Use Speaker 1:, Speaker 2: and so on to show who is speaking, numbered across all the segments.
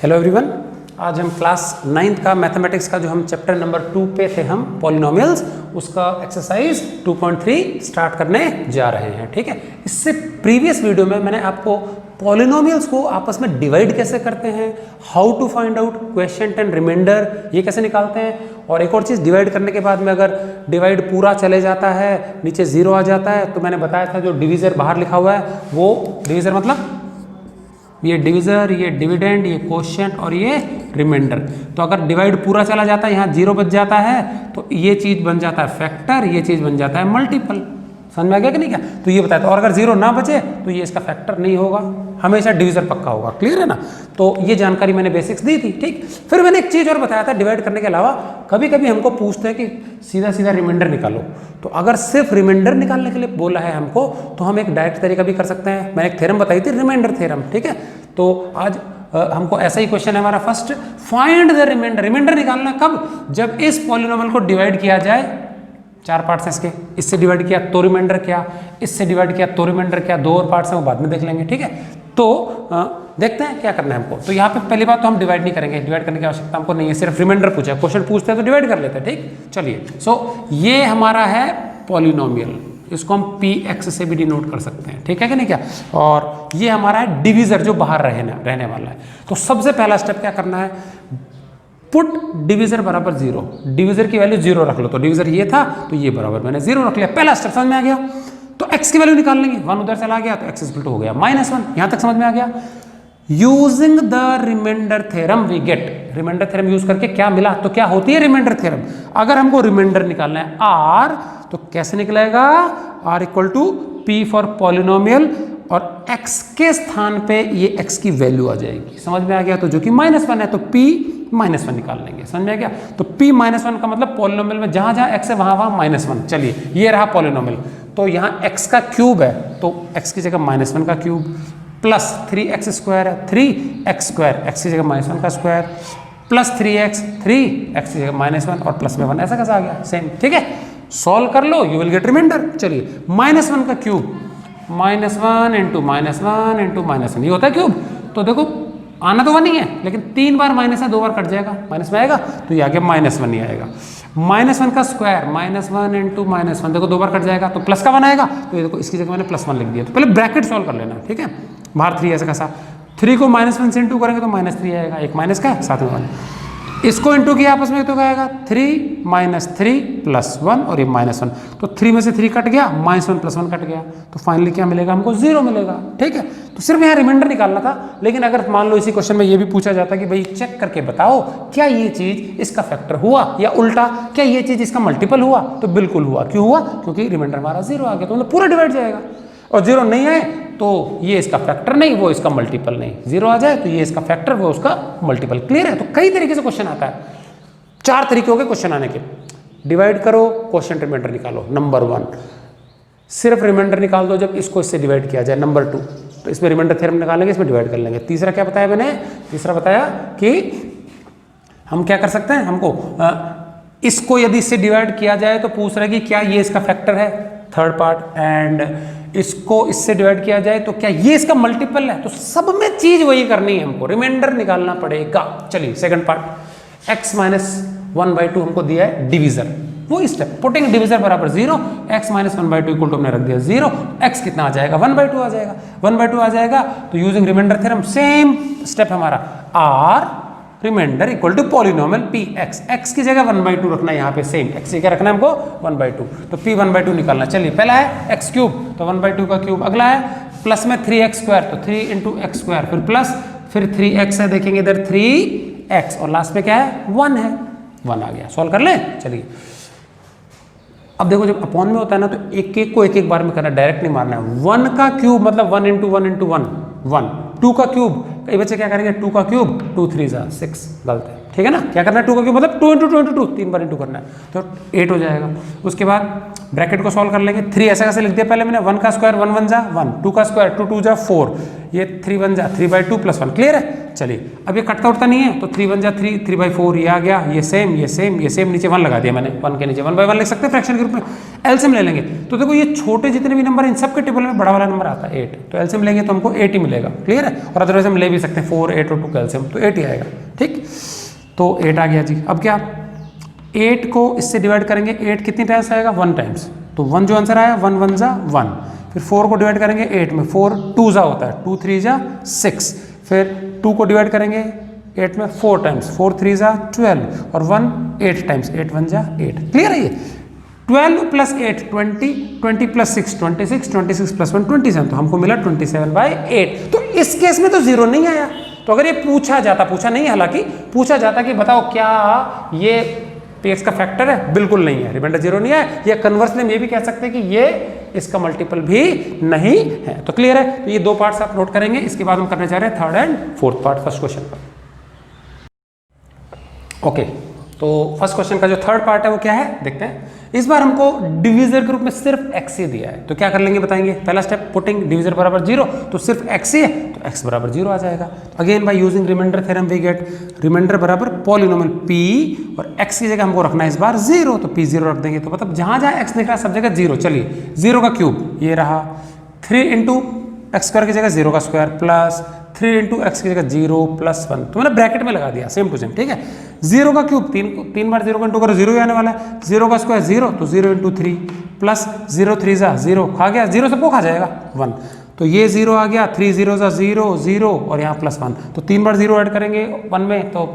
Speaker 1: Hello everyone, आज हम class 9th का मैथमेटिक्स का जो हम चैप्टर नंबर 2 पे थे हम पॉलिनोमियल्स, उसका एक्सरसाइज 2.3 स्टार्ट करने जा रहे हैं। ठीक है, इससे प्रीवियस वीडियो में मैंने आपको पॉलिनोमियल्स को आपस में डिवाइड कैसे करते हैं, how to find out question and remainder ये कैसे निकालते हैं, और एक और चीज़ डिवाइड करने के बाद में अगर डिवाइड पूरा चले जाता है नीचे 0 आ जाता है तो मैंने बताया था जो डिविज़र बाहर लिखा हुआ है वो डिविज़र मतलब ये डिविज़र, ये डिविडेंड, ये कोशेंट और ये रिमाइंडर। तो अगर डिवाइड पूरा चला जाता है, यहाँ 0 बच जाता है तो ये चीज़ बन जाता है फैक्टर, ये चीज़ बन जाता है मल्टीपल। समझ में आ गया कि नहीं क्या? तो ये बताया था। और अगर 0 ना बचे तो ये इसका फैक्टर नहीं होगा, हमेशा डिविज़र पक्का होगा। क्लियर है ना? तो ये जानकारी मैंने बेसिक्स दी थी। ठीक, फिर मैंने एक चीज़ और बताया था, डिवाइड करने के अलावा कभी कभी हमको पूछते हैं कि सीधा सीधा रिमाइंडर निकालो। तो अगर सिर्फ रिमाइंडर निकालने के लिए बोला है हमको तो हम एक डायरेक्ट तरीका भी कर सकते हैं। मैंने एक थ्योरम बताई थी, रिमाइंडर थ्योरम। ठीक है, तो आज हमको ऐसा ही क्वेश्चन है हमारा first, find the remainder. Remainder निकालना कब? जब इस पॉलिनोमियल को डिवाइड किया जाए, 4 पार्ट्स हैं इसके, इससे डिवाइड किया तो रिमाइंडर क्या, इससे डिवाइड किया तो रिमाइंडर क्या, 2 और पार्ट्स हैं वो बाद में देख लेंगे। ठीक है, तो देखते हैं क्या करना है हमको। तो यहाँ पे पहली बात तो हम डिवाइड नहीं करेंगे, डिवाइड करने की आवश्यकता हमको नहीं है, सिर्फ रिमाइंडर पूछा है, क्वेश्चन पूछते हैं तो डिवाइड कर लेते हैं। ठीक, चलिए, सो ये हमारा है पॉलिनोमियल, इसको हम px से भी डिनोट कर सकते हैं। ठीक है कि नहीं क्या? और ये हमारा है डिविज़र जो बाहर रहने वाला है। तो सबसे पहला स्टेप क्या करना है, पुट डिविज़र बराबर 0। डिविज़र की वैल्यू 0 रख लो, तो डिविज़र ये था तो ये बराबर मैंने 0 रख लिया। पहला स्टेप समझ में आ गया। तो x की वैल्यू निकाल लेंगे, 1 उधर चला गया तो x इक्वल टू हो गया -1। यहां तक समझ में आ गया। Using the remainder theorem we get, remainder theorem use करके क्या मिला, तो क्या होती है रिमाइंडर थ्योरम। अगर हमको रिमाइंडर निकालना है r तो कैसे निकलेगा, r equal to p for polynomial और x के स्थान पे ये x की वैल्यू आ जाएगी। समझ में आ गया? तो जो कि -1 है तो p -1 निकाल लेंगे। समझ में आ गया? तो p -1 का मतलब पॉलिनोमियल में जहां जहां x है वहां वहां -1। चलिए, ये रहा पॉलिनोमियल। तो यहाँ x का क्यूब है तो x की जगह -1 का क्यूब प्लस 3x स्क्वायर है, 3x स्क्वायर, x की जगह -1 का स्क्वायर प्लस 3x, 3x की जगह -1 और प्लस में 1। ऐसा कैसा आ गया? सेम। ठीक है, सॉल्व कर लो, यू विल गेट रिमाइंडर। चलिए, -1 का क्यूब, -1 इंटू -1 इंटू -1, ये होता है क्यूब। तो देखो आना तो 1 ही है, लेकिन 3 बार माइनस है, 2 बार कट जाएगा, माइनस में आएगा तो ये आगे -1 ही आएगा। -1 का स्क्वायर, -1 इंटू -1, देखो 2 बार कट जाएगा तो प्लस का 1 आएगा। तो ये देखो इसकी जगह मैंने +1 लिख दिया। तो पहले ब्रैकेट सॉल्व कर लेना। ठीक है, बाहर 3 ऐसा कैसा, 3 को -1 से इंटू करेंगे तो -3 आएगा, एक माइनस का साथ में 1। इसको इंटू किया आपस में तो क्या आएगा, 3 - 3 + 1 और ये -1। तो 3 में से 3 कट गया, -1 + 1 कट गया, तो फाइनली क्या मिलेगा हमको, 0 मिलेगा। ठीक है, तो सिर्फ यहाँ रिमाइंडर निकालना था। लेकिन अगर मान लो इसी क्वेश्चन में ये भी पूछा जाता कि भाई चेक करके बताओ क्या ये चीज इसका फैक्टर हुआ, या उल्टा क्या ये चीज इसका मल्टीपल हुआ, तो बिल्कुल हुआ। क्यों हुआ? क्योंकि रिमाइंडर हमारा 0 आ गया, तो मतलब पूरा डिवाइड जाएगा। और 0 नहीं आए तो ये इसका फैक्टर नहीं, वो इसका मल्टीपल नहीं। 0 आ जाए तो ये इसका फैक्टर, वो उसका मल्टीपल। क्लियर है? तो कई तरीके से क्वेश्चन आता है, 4 तरीके हो गए क्वेश्चन आने के। डिवाइड करो, क्वेश्चन रिमाइंडर निकालो। नंबर 1, सिर्फ रिमाइंडर निकाल दो जब इसको इससे डिवाइड किया जाए। नंबर 2, तो इसमें रिमाइंडर थ्योरम निकालेंगे, इसमें डिवाइड कर लेंगे। तीसरा क्या बताया मैंने? तीसरा बताया कि हम क्या कर सकते हैं, हमको इसको यदि इससे डिवाइड किया जाए तो पूछ रहा है कि क्या ये इसका फैक्टर है, थर्ड पार्ट, एंड इसको इससे डिवाइड किया जाए तो क्या ये इसका मल्टीपल है। तो सब में चीज वही करनी है हमको, रिमाइंडर निकालना पड़ेगा। चलिए, सेकंड पार्ट, x - 1/2 हमको दिया है डिविज़र, वो स्टेप, पुटिंग डिविज़र बराबर 0, x - 1/2 इक्वल टू हमने रख दिया 0, x कितना आ जाएगा, 1/2 आ जाएगा, 1/2 आ जाएगा। तो using remainder theorem, same step हमारा, r remainder equal to polynomial px, x की जगह 1/2 रखना है यहाँ पे, सेम x की जगह रखना है हमको 1/2। तो p 1/2 निकालना। चलिए, पहला है x क्यूब, तो 1/2 का क्यूब। अगला है प्लस में 3x स्क्वायर, तो 3 इंटू x स्क्वायर, फिर प्लस, फिर 3x है, देखेंगे इधर 3x, और लास्ट में क्या है, 1 है, 1 आ गया। सॉल्व कर लें। चलिए, अब देखो जब अपॉन में होता है ना तो एक एक को एक एक बार में करना, डायरेक्ट नहीं मारना है। 1 का क्यूब मतलब 1 इंटू 1 इंटू 1, 1। 2 का क्यूब, कई बच्चे क्या करेंगे, 2 का क्यूब, 2 3 6, गलत है। ठीक है ना? क्या करना है, 2 का क्यूब मतलब 2 इंटू 2 इंटू 2, 3 बार इंटू करना है, तो 8 हो जाएगा। उसके बाद ब्रैकेट को सॉल्व कर लेंगे। 3 ऐसा कैसे लिख दिया पहले मैंने, 1 का स्क्वायर 1 1 जा 1, 2 का स्क्वायर 2 2 जा 4, ये 3 1 जा 3/2 + 1। क्लियर है? चलिए अब ये कटता उठता नहीं है तो 3 1 जा 3, 3/4 ये आ गया, ये सेम ये सेम ये सेम, नीचे 1 लगा दिया मैंने, 1 के नीचे 1/1 लिख सकते हैं फ्रैक्शन के रूप में। एलसीएम ले लेंगे तो देखो ये छोटे जितने भी नंबर इन सब के टेबल में बड़ा वाला नंबर आता है 8, तो एलसीएम लेंगे तो हमको 8 ही मिलेगा। क्लियर है? और अदरवाइज हम ले भी सकते हैं 4, 8 और 2 का एलसीएम, तो 8 ही आएगा। ठीक, तो 8 आ गया जी। अब क्या, 8 को इससे डिवाइड करेंगे, 8 कितनी टाइम्स आएगा, 1 टाइम्स, तो 1 जो आंसर आया 1 1 जा 1। फिर 4 को डिवाइड करेंगे 8 में, 4 2 जा होता है, 2 3 जा 6। फिर 2 को डिवाइड करेंगे 8 में 4 टाइम्स, 4 3 जा 12 और 1 8 टाइम्स, 8 1 जा 8। क्लियर है? ये 12 + 8 20, 20 + 6 26, 26 + 1 27, तो हमको मिला 27/8। तो इस केस में तो 0 नहीं आया। तो अगर ये पूछा जाता, पूछा नहीं हालांकि, पूछा जाता कि बताओ क्या ये पीएक्स का फैक्टर है, बिल्कुल नहीं है, रिमाइंडर 0 नहीं है। या कन्वर्सली हम ये भी कह सकते हैं कि ये इसका मल्टीपल भी नहीं है। तो क्लियर है? तो ये 2 पार्ट्स आप नोट करेंगे। इसके बाद हम करने जा रहे हैं 3rd and 4th part first question का। ओके, तो फर्स्ट क्वेश्चन का जो 3rd पार्ट है वो क्या है देखते हैं। इस बार हमको डिवीजर के रूप में सिर्फ x ही दिया है, तो क्या कर लेंगे बताएंगे। पहला स्टेप, पुटिंग डिवीजर बराबर 0, तो सिर्फ x ही है तो x बराबर 0 आ जाएगा। Again by using remainder theorem we get remainder बराबर पॉलिनोमियल p और x की जगह हमको रखना है इस बार 0, तो p 0 रख देंगे। तो मतलब जहां जहां x दिख रहा है सब जगह 0। चलिए 0 का क्यूब ये रहा, 3 × x² की जगह 0 का स्क्वायर प्लस 3 × x की जगह 0 + 1, तो मैंने ब्रैकेट में लगा दिया सेम टू सेम। ठीक है, 0 का क्यूब 3 बार 0 का इंटू करो 0 ही आने वाला है, 0 का स्क्वायर 0 तो 0 × 3 प्लस 0 3 जा 0 खा गया, 0 से वो खा जाएगा 1, तो ये 0 आ गया, 3 0 जा 0 0 और यहाँ +1, तो 3 बार 0 ऐड करेंगे 1 में तो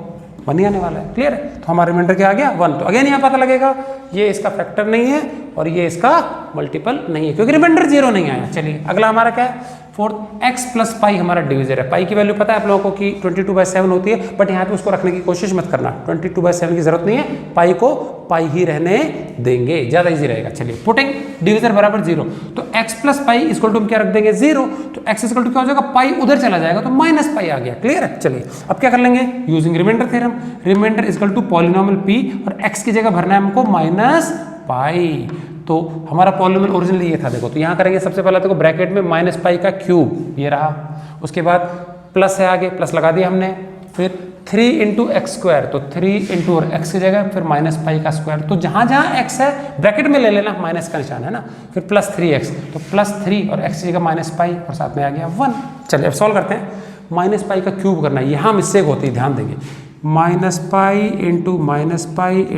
Speaker 1: 1 ही आने वाला है। क्लियर है? तो हमारा रिमाइंडर क्या आ गया 1। तो अगेन यहाँ पता लगेगा ये इसका फैक्टर नहीं है और ये इसका मल्टीपल नहीं है क्योंकि रिमाइंडर 0 नहीं आया। चलिए अगला हमारा क्या है, 4th x + पाई हमारा डिवीजर है। पाई की वैल्यू पता है आप लोगों को कि 22/7 होती है, बट यहाँ पे उसको रखने की कोशिश मत करना, 22/7 की जरूरत नहीं है, पाई को पाई ही रहने देंगे, ज्यादा इजी रहेगा। चलिए पुटिंग डिवीजर बराबर 0, तो x + पाई इक्वल टू हम क्या रख देंगे 0, तो x इक्वल टू क्या हो जाएगा, पाई उधर चला जाएगा तो -पाई आ गया। क्लियर है? चलिए अब क्या कर लेंगे, using remainder theorem, remainder equal to polynomial p और x की जगह भरना है हमको -पाई। तो हमारा पॉलिनोमियल ओरिजिनली ये था, देखो तो यहाँ करेंगे सबसे पहले देखो ब्रैकेट में -पाई का क्यूब ये रहा, उसके बाद प्लस है आगे, प्लस लगा दिया हमने, फिर 3 × x², तो 3 × और x की जगह फिर -पाई का स्क्वायर, तो जहाँ जहाँ x है ब्रैकेट में ले लेना, माइनस का निशान है ना, फिर +3x, तो +3 और x की जगह -पाई और साथ में आ गया 1। चलिए अब सॉल्व करते हैं, -पाई का क्यूब करना है, यहाँ मिस्टेक होती है ध्यान देंगे, -पाई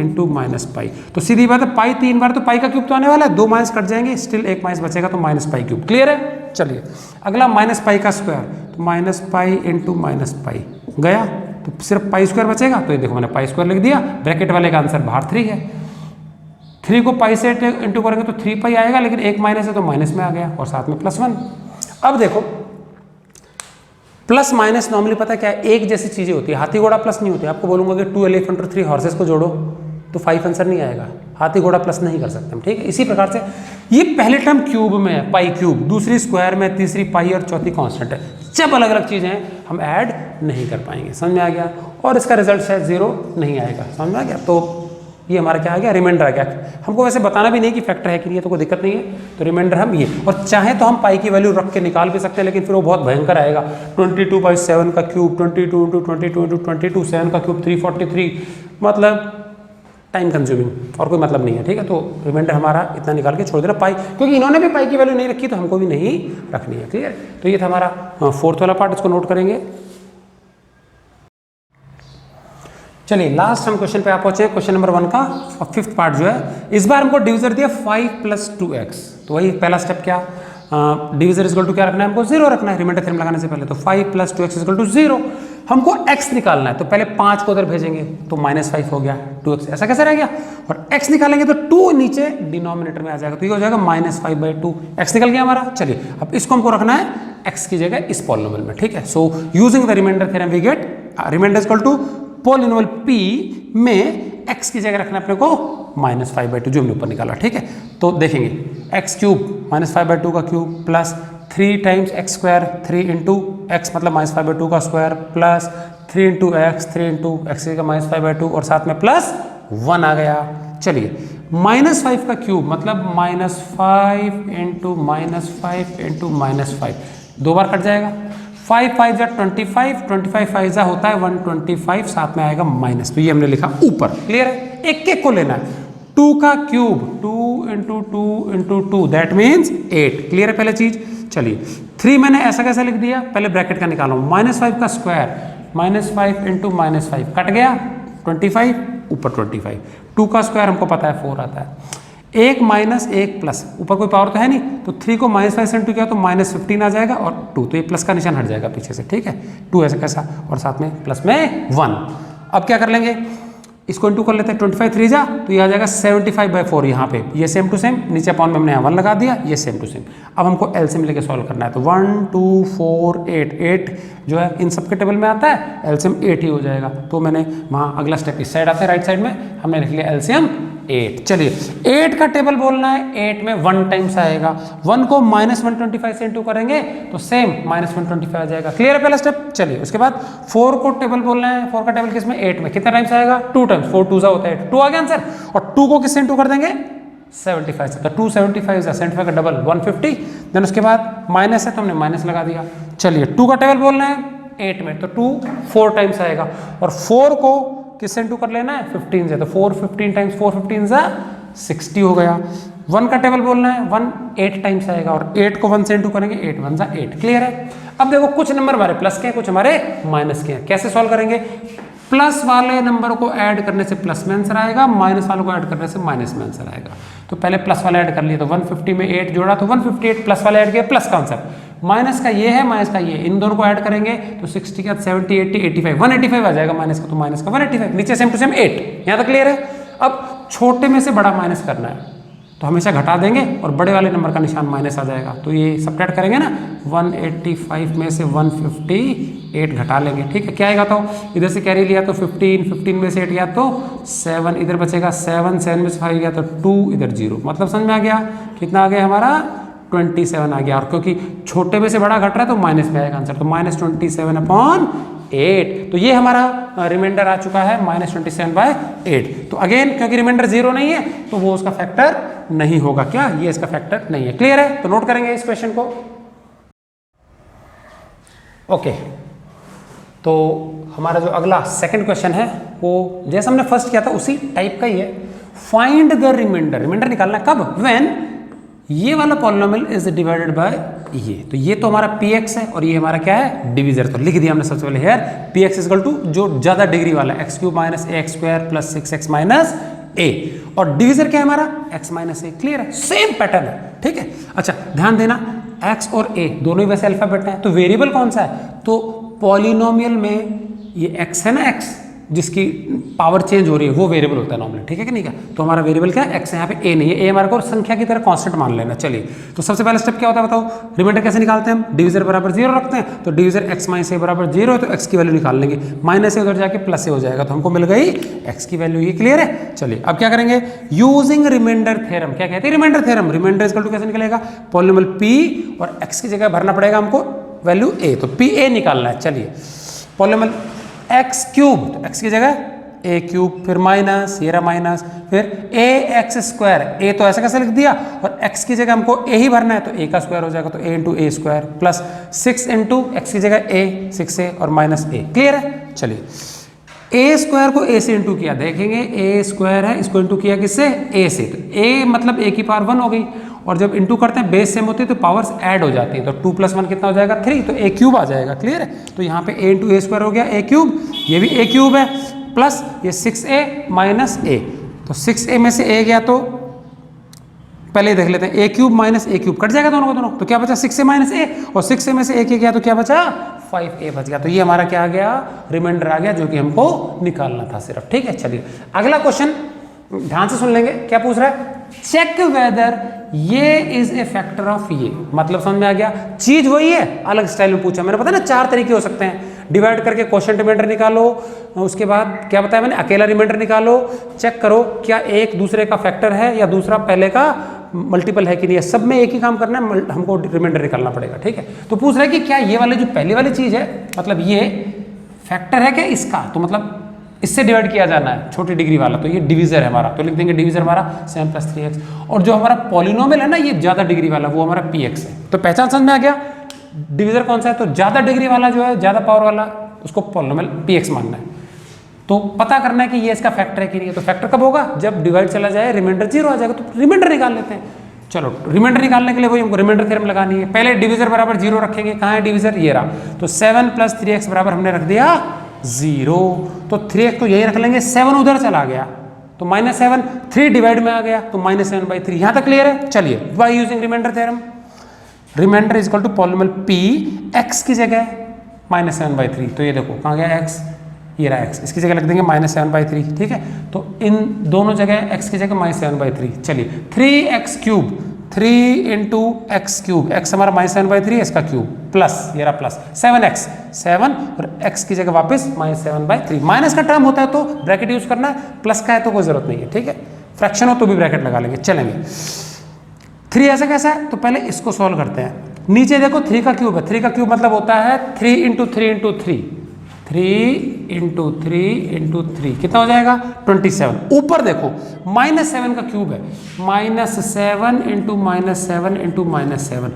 Speaker 1: × -पाई, तो सीधी बात है पाई 3 बार तो पाई का क्यूब तो आने वाला है, 2 माइनस कट जाएंगे, स्टिल 1 माइनस बचेगा तो -पाई क्यूब। क्लियर है? चलिए अगला -पाई का स्क्वायर, तो -पाई × -पाई गया, तो सिर्फ पाई स्क्वायर बचेगा, तो ये देखो मैंने पाई स्क्वायर लिख दिया, ब्रैकेट वाले का आंसर बाहर 3 है, 3 को पाई से इंटू करेंगे तो 3 पाई आएगा, लेकिन 1 माइनस है तो माइनस में आ गया और साथ में +1। अब देखो प्लस माइनस नॉर्मली पता है क्या है, एक जैसी चीजें होती है, हाथी घोड़ा प्लस नहीं होती। आपको बोलूंगा कि 2 एलिफेंट और 3 हॉर्सेस को जोड़ो तो 5 आंसर नहीं आएगा, हाथी घोड़ा प्लस नहीं कर सकते हम। ठीक है, इसी प्रकार से ये पहले टर्म क्यूब में है, पाई क्यूब, दूसरी स्क्वायर में, तीसरी पाई और चौथी कांस्टेंट है, जब अलग अलग चीजें हैं हम ऐड नहीं कर पाएंगे। समझ में आ गया? और इसका रिजल्ट शायद 0 नहीं आएगा। समझ में आ गया? तो ये हमारा क्या आ गया, रिमाइंडर आ गया। हमको वैसे बताना भी नहीं कि फैक्टर है कि नहीं है, तो कोई दिक्कत नहीं है, तो रिमाइंडर हम ये, और चाहे तो हम पाई की वैल्यू रख के निकाल भी सकते हैं, लेकिन फिर वो बहुत भयंकर आएगा, 22/7 का क्यूब, 22 × 22 × 22, 7 का क्यूब 343, मतलब टाइम कंज्यूमिंग और कोई मतलब नहीं है। ठीक है, तो रिमाइंडर हमारा इतना निकाल के छोड़ देना पाई, क्योंकि इन्होंने भी पाई की वैल्यू नहीं रखी तो हमको भी नहीं रखनी है। क्लियर? तो ये था हमारा 4th वाला पार्ट, इसको नोट करेंगे। चलिए लास्ट हम क्वेश्चन पे आप पहुंचे, क्वेश्चन नंबर 1 का 5th पार्ट जो है, इस बार हमको डिवीजर दिया 5 + 2x, तो वही पहला स्टेप क्या, डिवीजर इक्वल टू क्या रखना है हमको 0 रखना है, रिमाइंडर थ्योरम लगाने से पहले, तो 5 + 2x = 0। हमको x निकालना है, तो पहले 5 को उधर भेजेंगे तो -5 हो गया, 2x ऐसा कैसे रह गया, और x निकालेंगे तो 2 नीचे डिनोमिनेटर में आ जाएगा, तो ये हो जाएगा -5/2, x निकल गया हमारा। चलिए अब इसको हमको रखना है x की जगह इस पॉलिनोमियल में। ठीक है, so using the remainder theorem we get remainder equal to polynomial p में x की जगह रखना अपने को -5/2 जो हमने ऊपर निकाला। ठीक है, तो देखेंगे x³ -5/2 का क्यूब प्लस 3 × x², 3 × x मतलब -5/2 का स्क्वायर प्लस 3 × x, 3 × x की जगह -5/2 और साथ में +1 आ गया। चलिए -5 का क्यूब मतलब -5 इंटू -5 इंटू -5, 2 बार कट जाएगा। 5 5 जा 25, 25 5 जा होता है 125, साथ में आएगा माइनस, तो ये हमने लिखा ऊपर। क्लियर है? एक एक को लेना है। 2 का cube 2 into 2 into 2 that means 8। Clear है पहले चीज? चलिए 3 मैंने ऐसा कैसे लिख दिया, पहले ब्रैकेट का निकालो। -5 का स्क्वायर -5 इंटू -5 कट गया 25, ऊपर 25। 2 का स्क्वायर हमको पता है 4 आता है। 1 माइनस 1 प्लस, ऊपर कोई पावर तो है नहीं, तो 3 को -5 से इंटू किया तो -15 आ जाएगा और 2, तो ये प्लस का निशान हट जाएगा पीछे से। ठीक है, 2 ऐसा कैसा और साथ में प्लस में 1। अब क्या कर लेंगे, इसको इंटू कर लेते हैं। 25 3 जा तो ये आ जाएगा 75/4 यहाँ पे, ये सेम टू सेम, नीचे अपॉन में हमने यहाँ 1 लगा दिया, ये सेम टू सेम। अब हमको एलसीएम लेके सॉल्व करना है, तो 1 2 4 8 8 जो है इन सबके टेबल में आता है, एलसीएम 8 ही हो जाएगा। तो मैंने वहाँ अगला स्टेप इस साइड आता है राइट साइड में, हमने लिख लिया एलसीएम 8। चलिए 8 का टेबल बोलना है, 8 में 1 टाइम्स आएगा, 1 को -125 से इंटू करेंगे तो सेम -125 आ जाएगा। क्लियर है पहला स्टेप? चलिए उसके बाद 4 को टेबल बोलना है, 4 का टेबल किसमें, 8 में, कितना टाइम्स आएगा, 2 टाइम्स, 4 2 होता है 2 आ गया आंसर। और 2 को किससे इंटू कर देंगे, 75 से, तो 275 75 का डबल 150। देन उसके बाद माइनस है तो हमने माइनस लगा दिया। चलिए 2 का टेबल बोलना है 8 में, तो 2 4 टाइम्स आएगा और 4 को किससे इंटू कर लेना है, 15 से, तो 4 15 टाइम्स 4 15 जा 60 हो गया। 1 का टेबल बोलना है, 1 8 टाइम्स आएगा और 8 को 1 से इंटू करेंगे, 8 1 जा 8। क्लियर है? अब देखो कुछ नंबर हमारे प्लस के हैं, कुछ हमारे माइनस के हैं। कैसे सॉल्व करेंगे, प्लस वाले नंबर को ऐड करने से प्लस में आंसर आएगा, माइनस वालों को ऐड करने से माइनस में आंसर आएगा। तो पहले प्लस वाला ऐड कर लिया, तो 150 में 8 जोड़ा तो 158, प्लस वाला ऐड किया, प्लस का आंसर। माइनस का ये है, माइनस का ये, इन दोनों को ऐड करेंगे तो 60 का 70 80 85 185 आ जाएगा माइनस का, तो माइनस का 185, नीचे सेम टू सेम 8। यहाँ तक क्लियर है? अब छोटे में से बड़ा माइनस करना है, तो हमेशा घटा देंगे और बड़े वाले नंबर का निशान माइनस आ जाएगा, तो ये सब्ट्रैक्ट करेंगे ना, 185 में से 158 घटा लेंगे। ठीक है, क्या आएगा, तो इधर से कैरी लिया तो 15 15 में से 8 गया तो 7, इधर बचेगा 7 7 में से 5 गया तो 2, इधर 0, मतलब समझ में आ गया कितना आ गया हमारा, 27 आ गया। और क्योंकि छोटे में से बड़ा घट रहा है तो माइनस में आएगा आंसर, तो -27/8। तो ये हमारा रिमाइंडर आ चुका है -27/8। तो अगेन क्योंकि रिमाइंडर 0 नहीं है तो वो उसका फैक्टर नहीं होगा। क्या ये इसका फैक्टर नहीं है? क्लियर है? तो नोट करेंगे इस क्वेश्चन को। ओके, तो हमारा जो अगला सेकंड क्वेश्चन है वो जैसा हमने फर्स्ट किया था उसी टाइप का ही है। फाइंड द रिमाइंडर, रिमाइंडर निकालना कब, व्हेन ये वाला पॉलिनोमियल इज डिवाइडेड बाय ये, तो ये तो हमारा px है और ये हमारा क्या है, डिवीजर। तो लिख दिया हमने सबसे पहले हियर px इक्वल टू जो ज्यादा डिग्री वाला x³ - ax² + 6x - a, और डिवीजर क्या है हमारा x - a। क्लियर है? सेम पैटर्न है। ठीक है, अच्छा ध्यान देना, x और a दोनों ही वैसे अल्फाबेट हैं, तो वेरिएबल कौन सा है, तो पॉलिनोमियल में ये x है ना, x जिसकी पावर चेंज हो रही है वो वेरिएबल होता है नॉर्मली। ठीक है कि नहीं क्या? तो हमारा वेरिएबल क्या है, x है, यहाँ पे a नहीं है, a हमारे को संख्या की तरह कांस्टेंट मान लेना। चलिए तो सबसे पहला स्टेप क्या होता है बताओ, रिमाइंडर कैसे निकालते हैं हम, डिवीजर बराबर 0 रखते हैं, तो डिवीजर x - a बराबर 0 है तो x की वैल्यू निकाल लेंगे, माइनस से उधर जाके प्लस से हो जाएगा, तो हमको मिल गई x की वैल्यू। ये क्लियर है? चलिए अब क्या करेंगे, यूजिंग रिमाइंडर थ्योरम। क्या कहते हैं remainder theorem, remainder equal to कैसे निकलेगा, पॉलिनोमियल p और x की जगह भरना पड़ेगा हमको वैल्यू a, तो pa निकालना है। चलिए पॉलिनोमियल x³, तो x की जगह a³, फिर माइनस, ये रहा माइनस, फिर ax², a तो ऐसा कैसे लिख दिया, और x की जगह हमको a ही भरना है तो a का स्क्वायर हो जाएगा, तो a × a² प्लस 6 × x की जगह a 6a और माइनस a। क्लियर है? चलिए a² को a से इंटू किया, देखेंगे a² है, इसको इंटू किया किससे, a से, तो a मतलब a की पावर 1 हो गई, और जब इंटू करते हैं बेस सेम होती है तो पावर्स ऐड हो जाती है, तो 2 + 1 कितना हो जाएगा 3, तो a³ आ जाएगा। क्लियर है? तो यहाँ पे a × a² हो गया a³, ये भी a³ है, प्लस ये 6a - a, तो 6a में से a गया तो पहले देख लेते हैं, a³ - a³ कट जाएगा दोनों को दोनों, तो क्या बचा 6a - a, और 6a में से a गया तो क्या बचा 5a बच गया, तो ये हमारा क्या आ गया, रिमाइंडर आ गया जो कि हमको निकालना था सिर्फ। ठीक है, चलिए अगला क्वेश्चन ध्यान से सुन लेंगे, क्या पूछ रहा है, चेक वेदर ये इज ए फैक्टर ऑफ ये, मतलब समझ में आ गया, चीज वही है अलग स्टाइल में पूछा मैंने, पता है ना 4 तरीके हो सकते हैं, डिवाइड करके क्वेश्चन रिमाइंडर निकालो, उसके बाद क्या बताया मैंने, अकेला रिमाइंडर निकालो, चेक करो क्या एक दूसरे का फैक्टर है या दूसरा पहले का मल्टीपल है कि नहीं है, सब में एक ही काम करना है, हमको रिमाइंडर निकालना पड़ेगा। ठीक है, तो पूछ रहा है कि क्या ये वाले जो पहले वाली चीज है, मतलब ये फैक्टर है क्या इसका, तो मतलब इससे डिवाइड किया जाना है छोटी डिग्री वाला, तो ये डिवीजर है हमारा, तो लिख देंगे डिवीजर हमारा 7 + 3x। और जो हमारा पॉलिनोमियल है ना ये ज्यादा डिग्री वाला, वो हमारा px है। तो पहचान समझ में आ गया, डिवीजर कौन सा है, तो ज्यादा डिग्री वाला जो है, ज्यादा पावर वाला, उसको पॉलिनोमियल px मानना है। तो पता करना है कि ये इसका फैक्टर है कि नहीं। तो फैक्टर कब होगा, जब डिवाइड चला जाए रिमाइंडर 0 आ जाएगा, तो रिमाइंडर निकाल लेते हैं। चलो रिमाइंडर निकालने के लिए वही हमको रिमाइंडर थ्योरम लगानी है। पहले डिवीजर बराबर 0 रखेंगे, कहाँ है डिवीजर, ये रहा। तो 7 + 3x बराबर हमने रख दिया 0, तो 3x तो यही रख लेंगे, 7 उधर चला गया तो -7, 3 डिवाइड में आ गया तो -7/3। यहाँ तक क्लियर है। चलिए by using remainder theorem, remainder is equal to polynomial p x की जगह -7/3, तो ये देखो कहाँ गया x, ये रहा x, इसकी जगह लिख देंगे -7/3, ठीक है। तो इन दोनों जगह x की जगह -7/3। चलिए 3x³, 3 × x³ x हमारा -7/3 है, इसका क्यूब प्लस ये रहा प्लस 7x, 7 और x की जगह वापस -7/3। माइनस का टर्म होता है तो ब्रैकेट यूज करना है, प्लस का है तो कोई जरूरत नहीं है, ठीक है। फ्रैक्शन हो तो भी ब्रैकेट लगा लेंगे, चलेंगे। 3 ऐसा कैसा है, तो पहले इसको सॉल्व करते हैं। नीचे देखो 3 का क्यूब है, 3 का क्यूब मतलब होता है 3 × 3 × 3, 3 × 3 × 3 कितना हो जाएगा 27। ऊपर देखो -7 का क्यूब है, -7 × -7 × -7,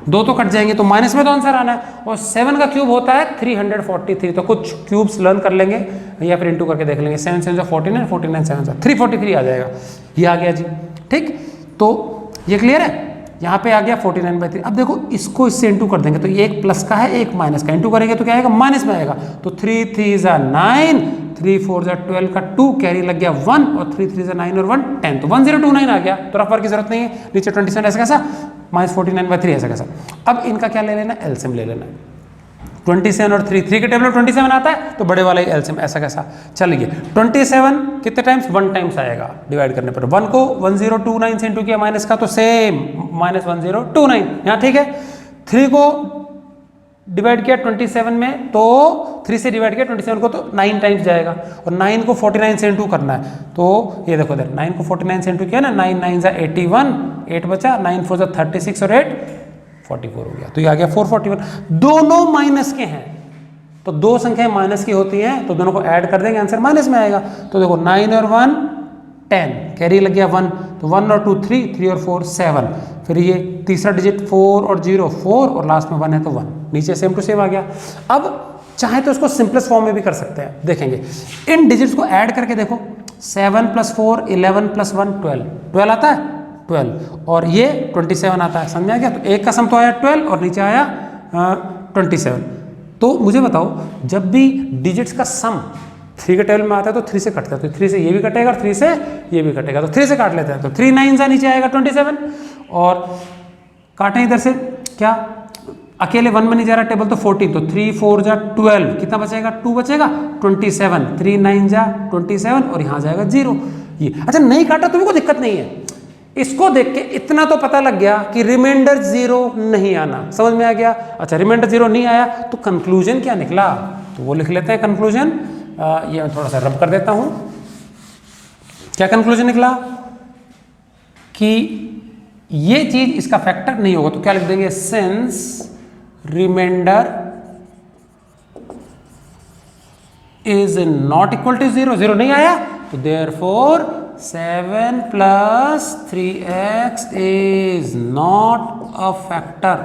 Speaker 1: दो तो कट जाएंगे तो माइनस में तो आंसर आना है। और 7 का क्यूब होता है 343, तो कुछ क्यूब्स लर्न कर लेंगे या फिर इंटू करके देख लेंगे। 7 7 49, 49 7 343 आ जाएगा, ये आ गया जी, ठीक। तो ये क्लियर है, यहाँ पे आ गया 49/3। अब देखो इसको इससे इंटू कर देंगे तो ये एक प्लस का है एक माइनस का, इंटू करेंगे तो क्या आएगा माइनस में आएगा। तो 3 3 = 9, 3 4 = 12 का 2 कैरी लग गया 1 और 3 3 = 9 और 1 10, तो 1029 आ गया। तो रफ वर्क की जरूरत नहीं है, नीचे 27 ऐसा कैसा -49/3 ऐसा कैसा। अब इनका क्या ले लेना, एलसीएम ले लेना। 27 और 3 के टेबल में 27 आता है तो बड़े वाला ही एलसीएम ऐसा कैसा। चलिए 27 कितने टाइम्स, 1 टाइम्स आएगा डिवाइड करने पर। 1 को 1029 से इंटू किया माइनस का तो सेम -1029 यहाँ, ठीक है। 3 को डिवाइड किया 27 में तो 3 से डिवाइड किया 27 को तो 9 टाइम्स जाएगा, और 9 को 49 से इंटू करना है तो ये देखो इधर 9 को 49 से इंटू किया ना, 9 9 = 81, 8 बचा, 9 4 = 36 और 8 44 हो गया, तो ये आ गया 441। दोनों माइनस के हैं तो दो संख्याएं माइनस की होती हैं तो दोनों को ऐड कर देंगे, आंसर माइनस में आएगा। तो देखो 9 और 1 10 कैरी लग गया 1, तो 1 और 2 3, 3 और 4 7, फिर ये तीसरा डिजिट 4 और 0 4 और लास्ट में 1 है तो 1, नीचे सेम टू सेम आ गया। अब चाहे तो इसको सिंपलेस्ट फॉर्म में भी कर सकते हैं, देखेंगे इन डिजिट्स को ऐड करके देखो 7 + 4 11 + 1 12 आता है 12 और ये 27 आता है, समझ में आ गया। तो एक का सम तो आया 12 और नीचे आया 27। तो मुझे बताओ जब भी डिजिट्स का सम 3 के टेबल में आता है तो 3 से कटता है, तो 3 से ये भी कटेगा और 3 से ये भी कटेगा, तो 3 से काट लेते हैं। तो 3 9 सा नीचे आएगा 27 और काटें इधर से, क्या अकेले 1 में नहीं जा रहा टेबल तो 14, तो 3 4 = 12 कितना बचेगा 2 बचेगा 27, 3 9 = 27 और यहाँ जाएगा 0। ये अच्छा नहीं काटा तो भी कोई दिक्कत नहीं है, इसको देख के इतना तो पता लग गया कि रिमाइंडर 0 नहीं आना, समझ में आ गया। अच्छा रिमाइंडर 0 नहीं आया तो कंक्लूजन क्या निकला, तो वो लिख लेते हैं कंक्लूजन। ये मैं थोड़ा सा रब कर देता हूं, क्या कंक्लूजन निकला कि ये चीज इसका फैक्टर नहीं होगा, तो क्या लिख देंगे since remainder is not equal to 0, 0 नहीं आया तो therefore 7 + 3x is not a factor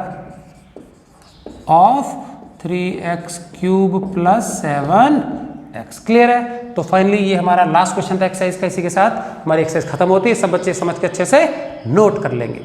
Speaker 1: of 3x³ + 7x। Clear है। तो फाइनली ये हमारा लास्ट क्वेश्चन था एक्सरसाइज का, इसी के साथ हमारी एक्सरसाइज खत्म होती है। सब बच्चे समझ के अच्छे से नोट कर लेंगे।